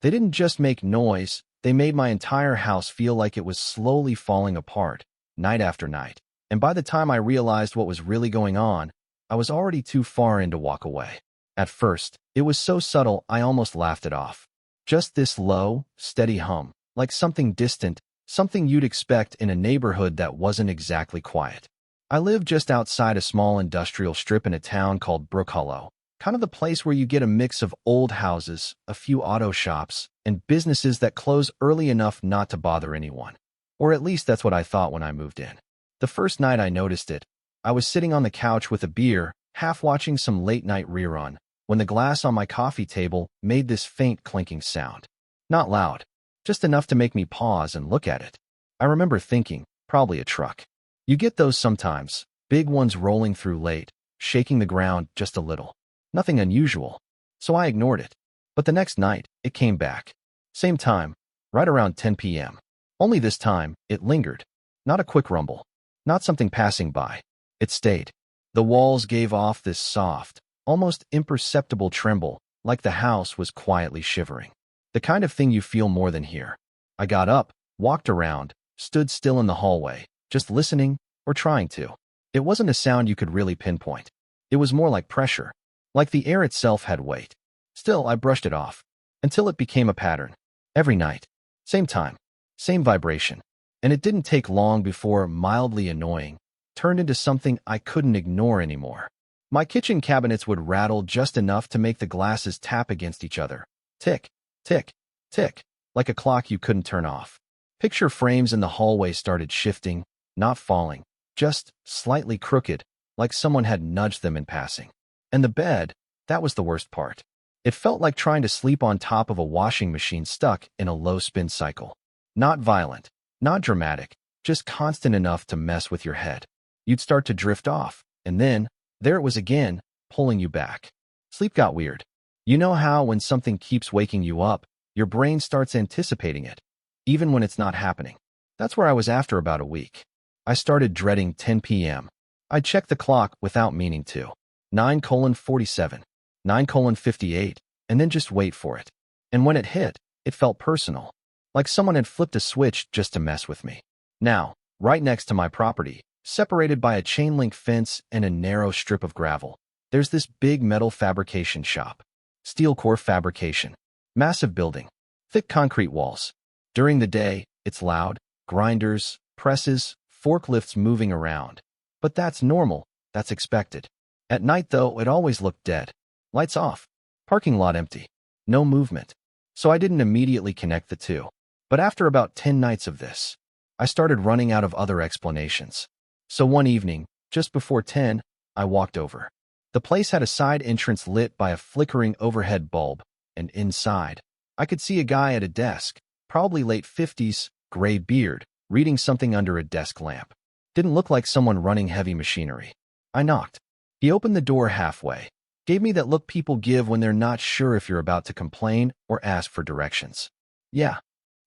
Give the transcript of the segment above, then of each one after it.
They didn't just make noise, they made my entire house feel like it was slowly falling apart, night after night. And by the time I realized what was really going on, I was already too far in to walk away. At first, it was so subtle I almost laughed it off. Just this low, steady hum, like something distant, something you'd expect in a neighborhood that wasn't exactly quiet. I lived just outside a small industrial strip in a town called Brook Hollow, kind of the place where you get a mix of old houses, a few auto shops, and businesses that close early enough not to bother anyone. Or at least that's what I thought when I moved in. The first night I noticed it, I was sitting on the couch with a beer, half watching some late-night rerun, when the glass on my coffee table made this faint clinking sound. Not loud, just enough to make me pause and look at it. I remember thinking, probably a truck. You get those sometimes, big ones rolling through late, shaking the ground just a little. Nothing unusual, so I ignored it. But the next night, it came back. Same time, right around 10 p.m. Only this time, it lingered. Not a quick rumble. Not something passing by. It stayed. The walls gave off this soft, almost imperceptible tremble, like the house was quietly shivering. The kind of thing you feel more than hear. I got up, walked around, stood still in the hallway, just listening, or trying to. It wasn't a sound you could really pinpoint. It was more like pressure, like the air itself had weight. Still, I brushed it off, until it became a pattern. Every night. Same time. Same vibration. And it didn't take long before mildly annoying turned into something I couldn't ignore anymore. My kitchen cabinets would rattle just enough to make the glasses tap against each other. Tick, tick, tick, like a clock you couldn't turn off. Picture frames in the hallway started shifting, not falling, just slightly crooked, like someone had nudged them in passing. And the bed, that was the worst part. It felt like trying to sleep on top of a washing machine stuck in a low spin cycle. Not violent, not dramatic, just constant enough to mess with your head. You'd start to drift off, and then, there it was again, pulling you back. Sleep got weird. You know how when something keeps waking you up, your brain starts anticipating it, even when it's not happening. That's where I was after about a week. I started dreading 10 p.m. I'd check the clock without meaning to. 9:47, 9:58, and then just wait for it. And when it hit, it felt personal, like someone had flipped a switch just to mess with me. Now, right next to my property, separated by a chain-link fence and a narrow strip of gravel, there's this big metal fabrication shop. Steel core fabrication. Massive building. Thick concrete walls. During the day, it's loud. Grinders, presses, forklifts moving around. But that's normal. That's expected. At night, though, it always looked dead. Lights off. Parking lot empty. No movement. So I didn't immediately connect the two. But after about 10 nights of this, I started running out of other explanations. So one evening, just before 10, I walked over. The place had a side entrance lit by a flickering overhead bulb, and inside, I could see a guy at a desk, probably late 50s, gray beard, reading something under a desk lamp. Didn't look like someone running heavy machinery. I knocked. He opened the door halfway, gave me that look people give when they're not sure if you're about to complain or ask for directions. Yeah.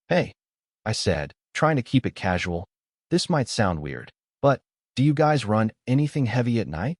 Hey, I said, trying to keep it casual. This might sound weird, but do you guys run anything heavy at night?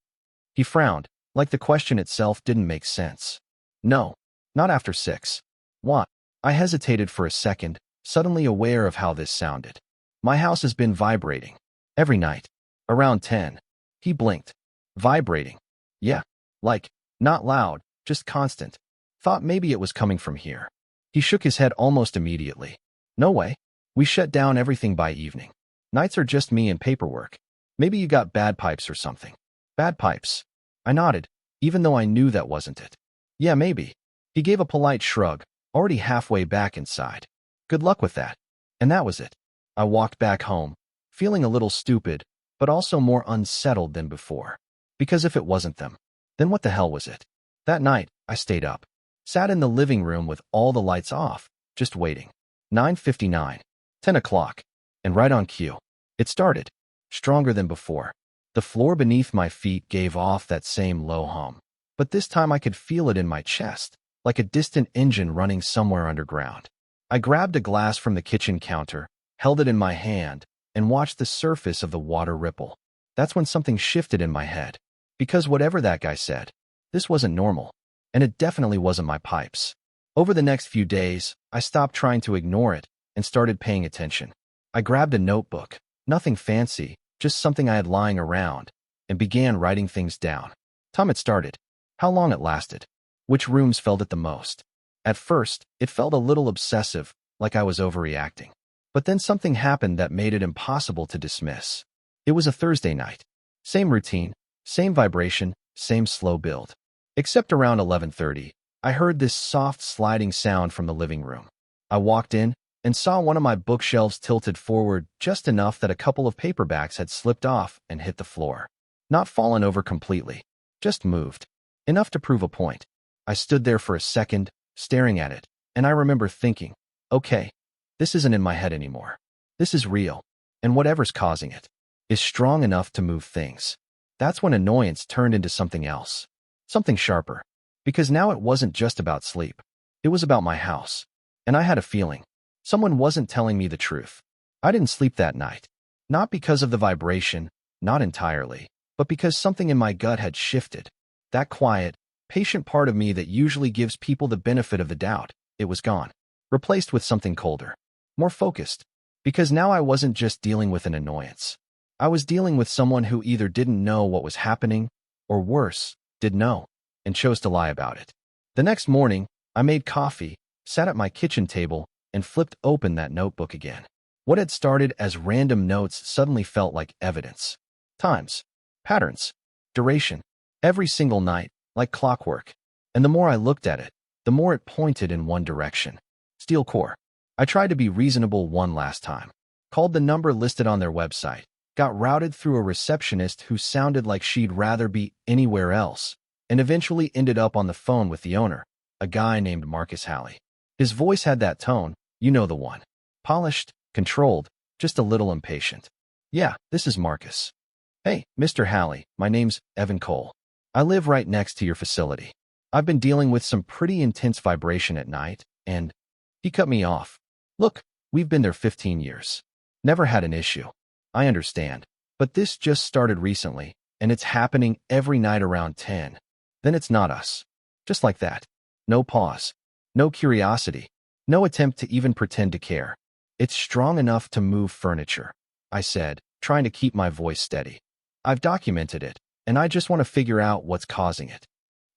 He frowned, like the question itself didn't make sense. No, not after 6. What? I hesitated for a second, suddenly aware of how this sounded. My house has been vibrating. Every night. Around 10. He blinked. Vibrating. Yeah. Like, not loud, just constant. Thought maybe it was coming from here. He shook his head almost immediately. No way. We shut down everything by evening. Nights are just me and paperwork. Maybe you got bad pipes or something. Bad pipes. I nodded, even though I knew that wasn't it. Yeah, maybe. He gave a polite shrug, already halfway back inside. Good luck with that. And that was it. I walked back home, feeling a little stupid, but also more unsettled than before. Because if it wasn't them, then what the hell was it? That night, I stayed up. Sat in the living room with all the lights off, just waiting. 9:59. 10 o'clock. And right on cue. It started. Stronger than before. The floor beneath my feet gave off that same low hum. But this time I could feel it in my chest, like a distant engine running somewhere underground. I grabbed a glass from the kitchen counter, held it in my hand, and watched the surface of the water ripple. That's when something shifted in my head. Because whatever that guy said, this wasn't normal. And it definitely wasn't my pipes. Over the next few days, I stopped trying to ignore it and started paying attention. I grabbed a notebook, nothing fancy, just something I had lying around, and began writing things down. Time it started, how long it lasted, which rooms felt it the most. At first, it felt a little obsessive, like I was overreacting. But then something happened that made it impossible to dismiss. It was a Thursday night. Same routine, same vibration, same slow build. Except around 11:30, I heard this soft sliding sound from the living room. I walked in and saw one of my bookshelves tilted forward just enough that a couple of paperbacks had slipped off and hit the floor. Not fallen over completely, just moved. Enough to prove a point. I stood there for a second, staring at it, and I remember thinking, okay, this isn't in my head anymore. This is real, and whatever's causing it is strong enough to move things. That's when annoyance turned into something else, something sharper, because now it wasn't just about sleep. It was about my house, and I had a feeling. Someone wasn't telling me the truth. I didn't sleep that night, not because of the vibration, not entirely, but because something in my gut had shifted. That quiet, patient part of me that usually gives people the benefit of the doubt, it was gone, replaced with something colder, more focused, because now I wasn't just dealing with an annoyance. I was dealing with someone who either didn't know what was happening, or worse, did know, and chose to lie about it. The next morning, I made coffee, sat at my kitchen table, and flipped open that notebook again. What had started as random notes suddenly felt like evidence. Times, patterns, duration, every single night, like clockwork. And the more I looked at it, the more it pointed in one direction. Steel core. I tried to be reasonable one last time. Called the number listed on their website. Got routed through a receptionist who sounded like she'd rather be anywhere else, and eventually ended up on the phone with the owner, a guy named Marcus Halley. His voice had that tone, you know the one. Polished, controlled, just a little impatient. Yeah, this is Marcus. Hey, Mr. Halley, my name's Evan Cole. I live right next to your facility. I've been dealing with some pretty intense vibration at night, and he cut me off. Look, we've been there 15 years. Never had an issue. I understand, but this just started recently, and it's happening every night around 10. Then it's not us. Just like that. No pause. No curiosity. No attempt to even pretend to care. It's strong enough to move furniture, I said, trying to keep my voice steady. I've documented it, and I just want to figure out what's causing it.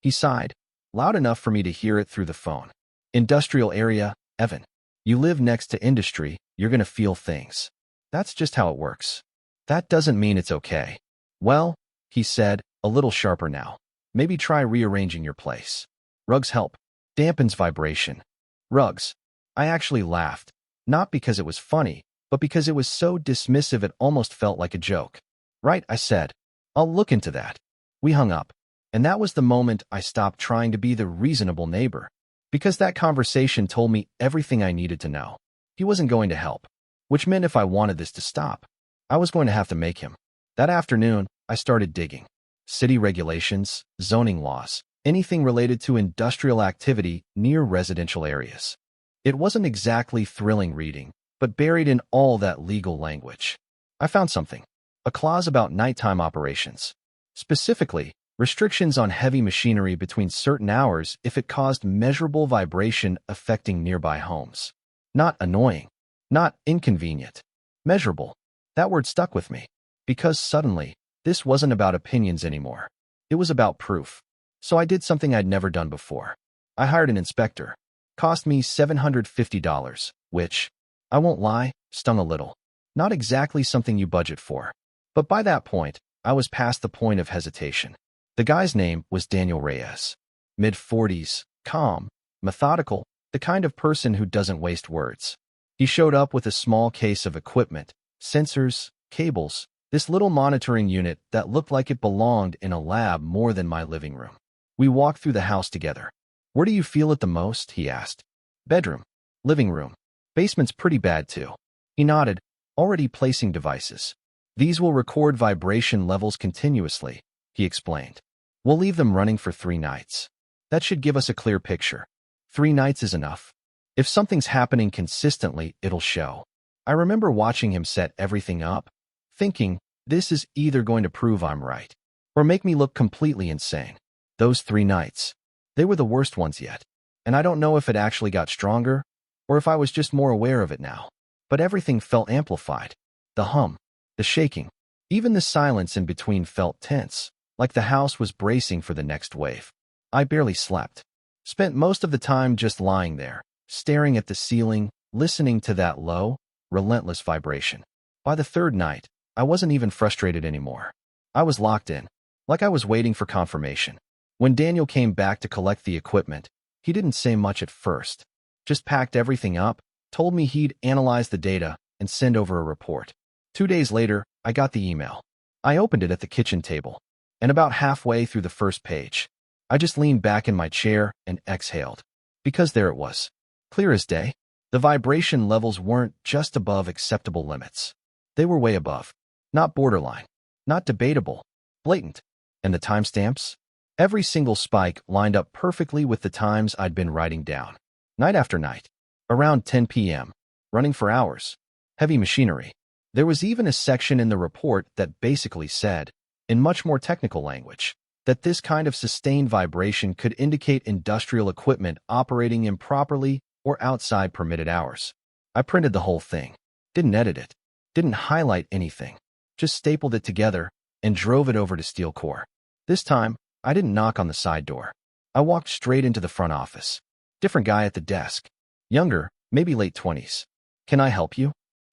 He sighed, loud enough for me to hear it through the phone. Industrial area, Evan. You live next to industry, you're going to feel things. That's just how it works. That doesn't mean it's okay. Well, he said, a little sharper now. Maybe try rearranging your place. Rugs help. Dampens vibration. Rugs. I actually laughed, not because it was funny, but because it was so dismissive it almost felt like a joke. Right, I said. I'll look into that. We hung up, and that was the moment I stopped trying to be the reasonable neighbor, because that conversation told me everything I needed to know. He wasn't going to help, which meant if I wanted this to stop, I was going to have to make him. That afternoon, I started digging. City regulations, zoning laws, anything related to industrial activity near residential areas. It wasn't exactly thrilling reading, but buried in all that legal language, I found something. A clause about nighttime operations. Specifically, restrictions on heavy machinery between certain hours if it caused measurable vibration affecting nearby homes. Not annoying. Not inconvenient. Measurable. That word stuck with me. Because suddenly, this wasn't about opinions anymore. It was about proof. So I did something I'd never done before. I hired an inspector. Cost me $750, which, I won't lie, stung a little. Not exactly something you budget for. But by that point, I was past the point of hesitation. The guy's name was Daniel Reyes. Mid-40s, calm, methodical, the kind of person who doesn't waste words. He showed up with a small case of equipment, sensors, cables, this little monitoring unit that looked like it belonged in a lab more than my living room. We walked through the house together. Where do you feel it the most? He asked. Bedroom. Living room. Basement's pretty bad too. He nodded, already placing devices. These will record vibration levels continuously, he explained. We'll leave them running for 3 nights. That should give us a clear picture. 3 nights is enough. If something's happening consistently, it'll show. I remember watching him set everything up, thinking, this is either going to prove I'm right, or make me look completely insane. Those 3 nights. They were the worst ones yet. and I don't know if it actually got stronger or if I was just more aware of it now. But everything felt amplified. The hum, the shaking, even the silence in between felt tense, like the house was bracing for the next wave. I barely slept. Spent most of the time just lying there, staring at the ceiling, listening to that low, relentless vibration. By the third night, I wasn't even frustrated anymore. I was locked in, like I was waiting for confirmation. When Daniel came back to collect the equipment, he didn't say much at first. Just packed everything up, told me he'd analyze the data and send over a report. 2 days later, I got the email. I opened it at the kitchen table, and about halfway through the first page, I just leaned back in my chair and exhaled. Because there it was. Clear as day. The vibration levels weren't just above acceptable limits. They were way above. Not borderline. Not debatable. Blatant. And the timestamps? Every single spike lined up perfectly with the times I'd been writing down. Night after night. Around 10 p.m. Running for hours. Heavy machinery. There was even a section in the report that basically said, in much more technical language, that this kind of sustained vibration could indicate industrial equipment operating improperly or outside permitted hours. I printed the whole thing. Didn't edit it. Didn't highlight anything. Just stapled it together and drove it over to Steel Core. This time, I didn't knock on the side door. I walked straight into the front office. Different guy at the desk. Younger, maybe late 20s. Can I help you?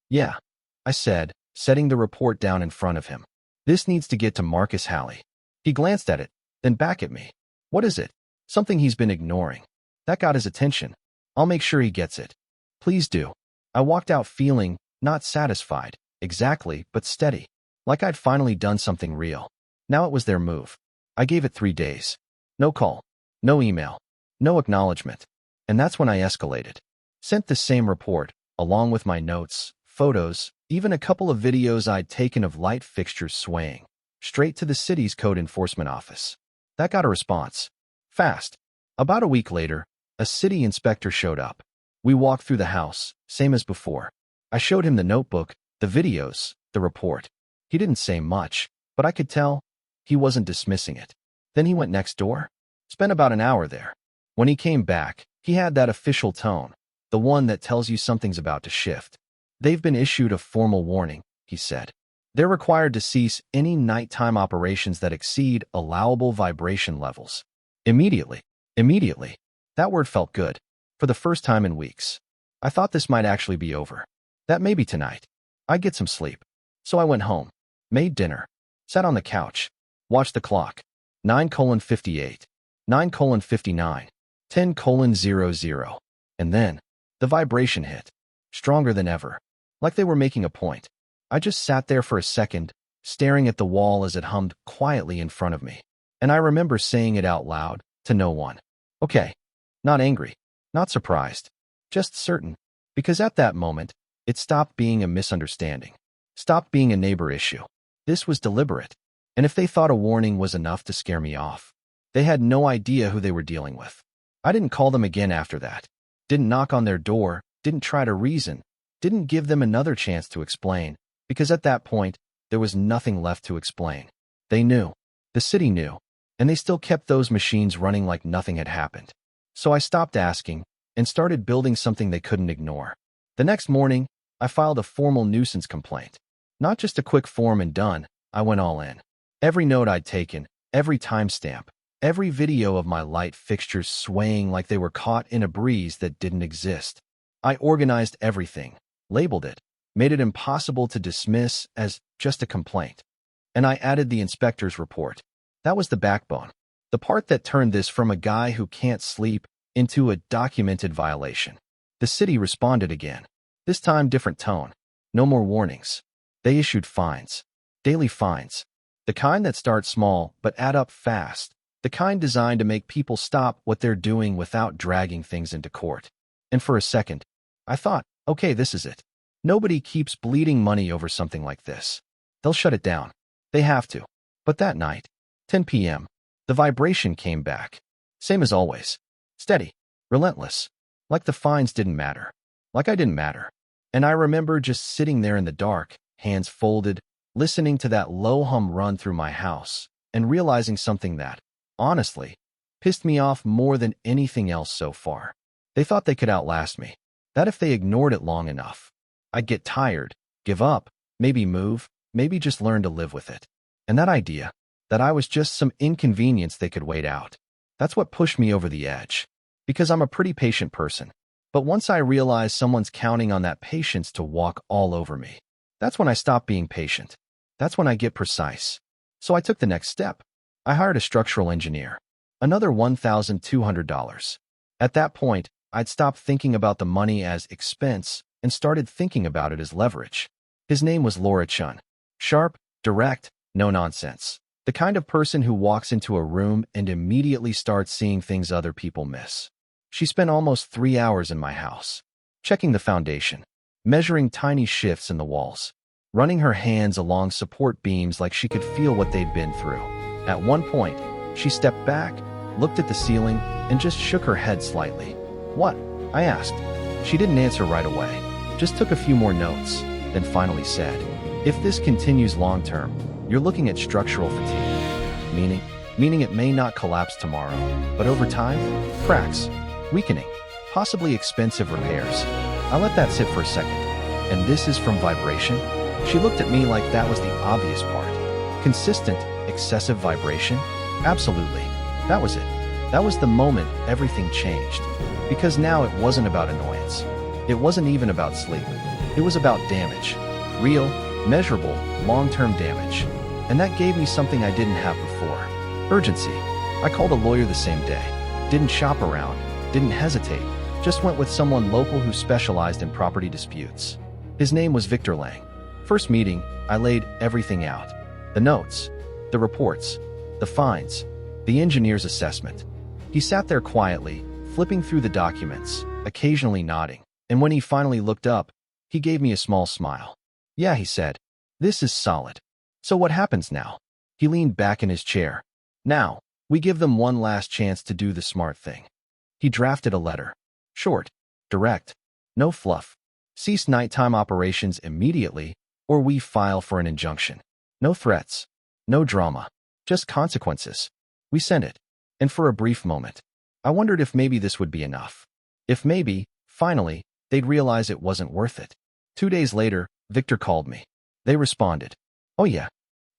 Yeah, I said, setting the report down in front of him. This needs to get to Marcus Halley. He glanced at it, then back at me. What is it? Something he's been ignoring. That got his attention. I'll make sure he gets it. Please do. I walked out feeling, not satisfied, exactly, but steady. Like I'd finally done something real. Now it was their move. I gave it 3 days. No call. No email. No acknowledgement. And that's when I escalated. Sent the same report, along with my notes, photos, even a couple of videos I'd taken of light fixtures swaying, straight to the city's code enforcement office. That got a response. Fast. About a week later, a city inspector showed up. We walked through the house, same as before. I showed him the notebook, the videos, the report. He didn't say much, but I could tell he wasn't dismissing it. Then he went next door. Spent about an hour there. When he came back, he had that official tone, the one that tells you something's about to shift. They've been issued a formal warning, he said. They're required to cease any nighttime operations that exceed allowable vibration levels. Immediately. Immediately. That word felt good. For the first time in weeks. I thought this might actually be over. That maybe tonight. I'd get some sleep. So I went home. Made dinner. Sat on the couch. Watched the clock. 9:58. 9:59. 10:00. And then, the vibration hit. Stronger than ever. Like they were making a point. I just sat there for a second, staring at the wall as it hummed quietly in front of me. And I remember saying it out loud, to no one. Okay. Not angry. Not surprised. Just certain. Because at that moment, it stopped being a misunderstanding. Stopped being a neighbor issue. This was deliberate. And if they thought a warning was enough to scare me off, they had no idea who they were dealing with. I didn't call them again after that. Didn't knock on their door. Didn't try to reason. Didn't give them another chance to explain. Because at that point, there was nothing left to explain. They knew. The city knew. And they still kept those machines running like nothing had happened. So I stopped asking and started building something they couldn't ignore. The next morning, I filed a formal nuisance complaint. Not just a quick form and done. I went all in. Every note I'd taken, every timestamp, every video of my light fixtures swaying like they were caught in a breeze that didn't exist. I organized everything, labeled it, made it impossible to dismiss as just a complaint. And I added the inspector's report. That was the backbone. The part that turned this from a guy who can't sleep into a documented violation. The city responded again. This time different tone. No more warnings. They issued fines. Daily fines. The kind that start small but add up fast. The kind designed to make people stop what they're doing without dragging things into court. And for a second, I thought, okay, this is it. Nobody keeps bleeding money over something like this. They'll shut it down. They have to. But that night, 10 p.m., the vibration came back. Same as always. Steady. Relentless. Like the fines didn't matter. Like I didn't matter. And I remember just sitting there in the dark, hands folded, listening to that low hum run through my house, and realizing something that, honestly, pissed me off more than anything else so far. They thought they could outlast me, that if they ignored it long enough, I'd get tired, give up, maybe move, maybe just learn to live with it. And that idea, that I was just some inconvenience they could wait out, that's what pushed me over the edge. Because I'm a pretty patient person. But once I realize someone's counting on that patience to walk all over me, that's when I stop being patient. That's when I get precise. So I took the next step. I hired a structural engineer. Another $1,200. At that point, I'd stopped thinking about the money as expense and started thinking about it as leverage. His name was Laura Chun. Sharp, direct, no nonsense. The kind of person who walks into a room and immediately starts seeing things other people miss. She spent almost 3 hours in my house, checking the foundation, measuring tiny shifts in the walls, running her hands along support beams like she could feel what they'd been through. At one point, she stepped back, looked at the ceiling, and just shook her head slightly. "What?" I asked. She didn't answer right away, just took a few more notes, then finally said, "If this continues long-term, you're looking at structural fatigue, meaning it may not collapse tomorrow, but over time, cracks, weakening, possibly expensive repairs." I let that sit for a second. "And this is from vibration?" She looked at me like that was the obvious part. "Consistent, excessive vibration?" "Absolutely." That was it. That was the moment everything changed. Because now it wasn't about annoyance. It wasn't even about sleep. It was about damage. Real, measurable, long-term damage. And that gave me something I didn't have before. Urgency. I called a lawyer the same day. Didn't shop around. Didn't hesitate. Just went with someone local who specialized in property disputes. His name was Victor Lang. First meeting, I laid everything out. The notes, the reports, the fines, the engineer's assessment. He sat there quietly, flipping through the documents, occasionally nodding. And when he finally looked up, he gave me a small smile. "Yeah," he said, "this is solid. So what happens now?" He leaned back in his chair. "Now, we give them one last chance to do the smart thing." He drafted a letter. Short, direct, no fluff. "Cease nighttime operations immediately, or we file for an injunction." No threats, no drama, just consequences. We sent it. And for a brief moment, I wondered if maybe this would be enough. If maybe, finally, they'd realize it wasn't worth it. 2 days later, Victor called me. They responded. "Oh yeah."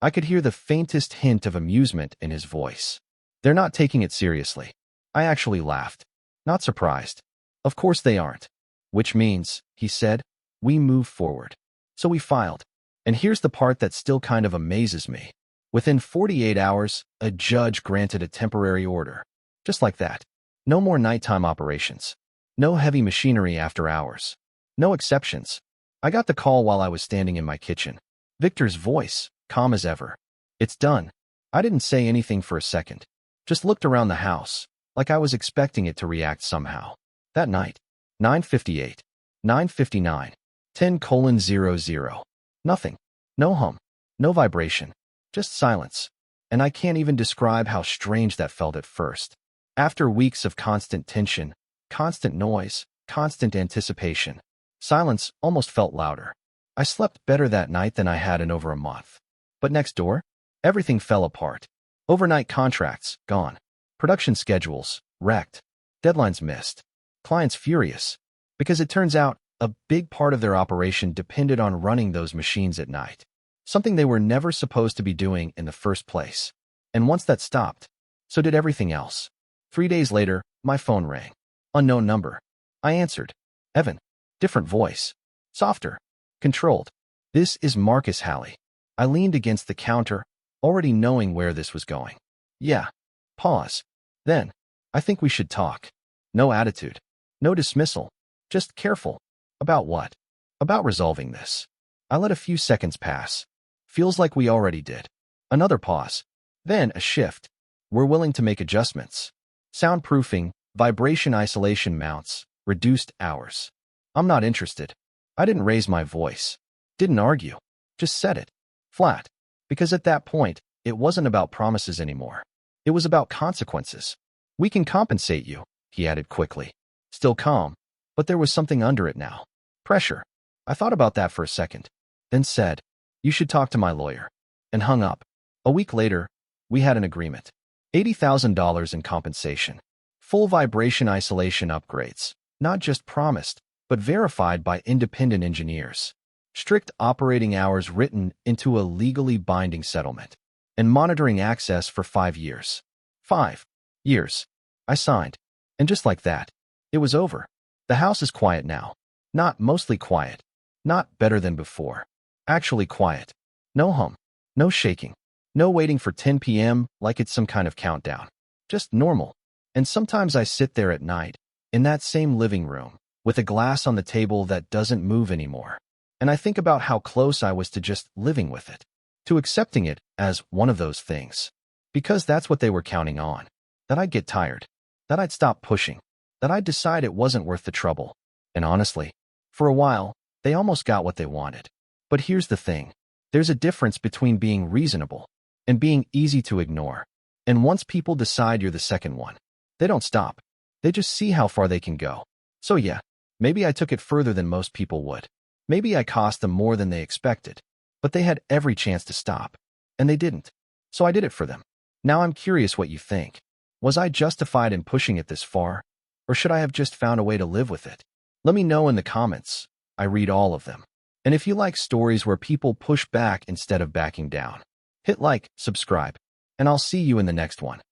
I could hear the faintest hint of amusement in his voice. "They're not taking it seriously." I actually laughed. Not surprised. "Of course they aren't." "Which means," he said, "we move forward." So we filed. And here's the part that still kind of amazes me. Within 48 hours, a judge granted a temporary order. Just like that. No more nighttime operations. No heavy machinery after hours. No exceptions. I got the call while I was standing in my kitchen. Victor's voice, calm as ever. "It's done." I didn't say anything for a second. Just looked around the house, like I was expecting it to react somehow. That night, 9:58, 9:59, 10:00. Nothing. No hum. No vibration. Just silence. And I can't even describe how strange that felt at first. After weeks of constant tension, constant noise, constant anticipation, silence almost felt louder. I slept better that night than I had in over a month. But next door, everything fell apart. Overnight contracts, gone. Production schedules, wrecked. Deadlines missed. Clients furious. Because it turns out, a big part of their operation depended on running those machines at night. Something they were never supposed to be doing in the first place. And once that stopped, so did everything else. 3 days later, my phone rang. Unknown number. I answered. Evan. Different voice. Softer. Controlled. "This is Marcus Halley." I leaned against the counter, already knowing where this was going. "Yeah." Pause. Then, "I think we should talk." No attitude. No dismissal. Just careful. About what? About resolving this. I let a few seconds pass. Feels like we already did. Another pause. Then a shift. "We're willing to make adjustments. Soundproofing, vibration isolation mounts, reduced hours." "I'm not interested." I didn't raise my voice. Didn't argue. Just said it. Flat. Because at that point, it wasn't about promises anymore. It was about consequences. "We can compensate you," he added quickly. Still calm, but there was something under it now. Pressure. I thought about that for a second, then said, "You should talk to my lawyer," and hung up. A week later, we had an agreement. $80,000 in compensation. Full vibration isolation upgrades, not just promised, but verified by independent engineers. Strict operating hours written into a legally binding settlement. And monitoring access for 5 years. 5 years. I signed. And just like that, it was over. The house is quiet now. Not mostly quiet. Not better than before. Actually quiet. No hum. No shaking. No waiting for 10 p.m. like it's some kind of countdown. Just normal. And sometimes I sit there at night, in that same living room, with a glass on the table that doesn't move anymore. And I think about how close I was to just living with it. To accepting it as one of those things. Because that's what they were counting on. That I'd get tired. That I'd stop pushing. That I'd decide it wasn't worth the trouble. And honestly, for a while, they almost got what they wanted. But here's the thing. There's a difference between being reasonable and being easy to ignore. And once people decide you're the second one, they don't stop. They just see how far they can go. So yeah, maybe I took it further than most people would. Maybe I cost them more than they expected. But they had every chance to stop. And they didn't. So I did it for them. Now I'm curious what you think. Was I justified in pushing it this far? Or should I have just found a way to live with it? Let me know in the comments. I read all of them. And if you like stories where people push back instead of backing down, hit like, subscribe, and I'll see you in the next one.